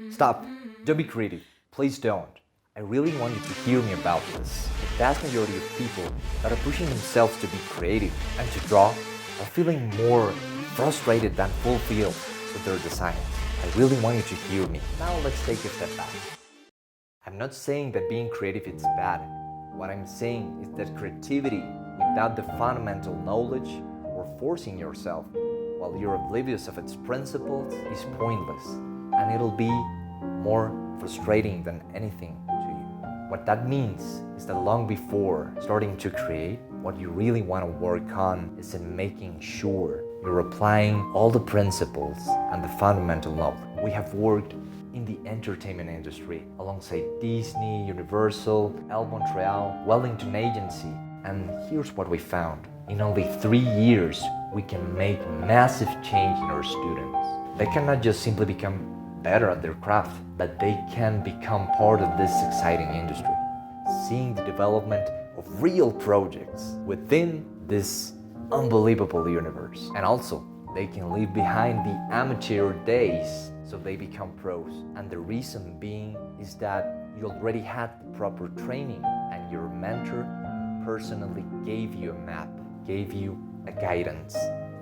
Stop. Don't be creative. Please don't. I really want you to hear me about this. The vast majority of people that are pushing themselves to be creative and to draw are feeling more frustrated than fulfilled with their designs. I really want you to hear me. Now let's take a step back. I'm not saying that being creative is bad. What I'm saying is that creativity without the fundamental knowledge or forcing yourself while you're oblivious of its principles is pointless, and it'll be more frustrating than anything to you. What that means is that long before starting to create, what you really want to work on is in making sure you're applying all the principles and the fundamental knowledge. We have worked in the entertainment industry alongside Disney, Universal, El Montreal, Wellington Agency, and here's what we found. In only 3 years, we can make massive change in our students. They cannot just simply become better at their craft, but they can become part of this exciting industry, seeing the development of real projects within this unbelievable universe. And also, they can leave behind the amateur days so they become pros. And the reason being is that you already had the proper training and your mentor personally gave you a map, gave you a guidance.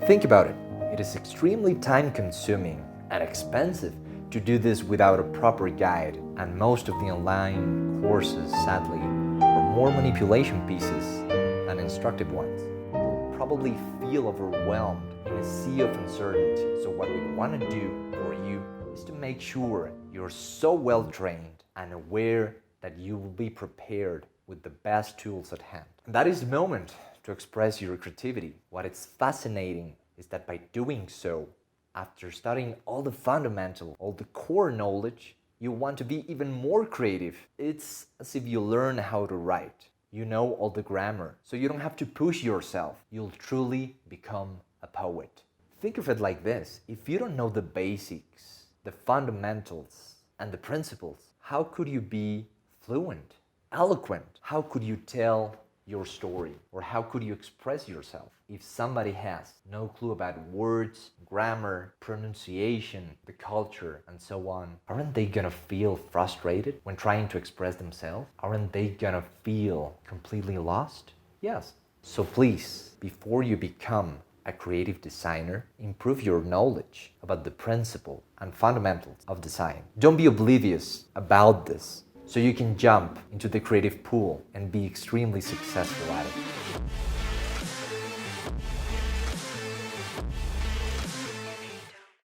Think about it. It is extremely time-consuming and expensive to do this without a proper guide, and most of the online courses, sadly, are more manipulation pieces than instructive ones. You'll probably feel overwhelmed in a sea of uncertainty, so what we want to do for you is to make sure you're so well trained and aware that you will be prepared with the best tools at hand. And that is the moment to express your creativity. What is fascinating is that by doing so, after studying all the fundamental, all the core knowledge, you want to be even more creative. It's as if you learn how to write. You know all the grammar, so you don't have to push yourself. You'll truly become a poet. Think of it like this. If you don't know the basics, the fundamentals, and the principles, how could you be fluent, eloquent? How could you tell your story? Or how could you express yourself? If somebody has no clue about words, grammar, pronunciation, the culture, and so on, aren't they gonna feel frustrated when trying to express themselves? Aren't they gonna feel completely lost? Yes. So please, before you become a creative designer, improve your knowledge about the principle and fundamentals of design. Don't be oblivious about this, so you can jump into the creative pool and be extremely successful at it.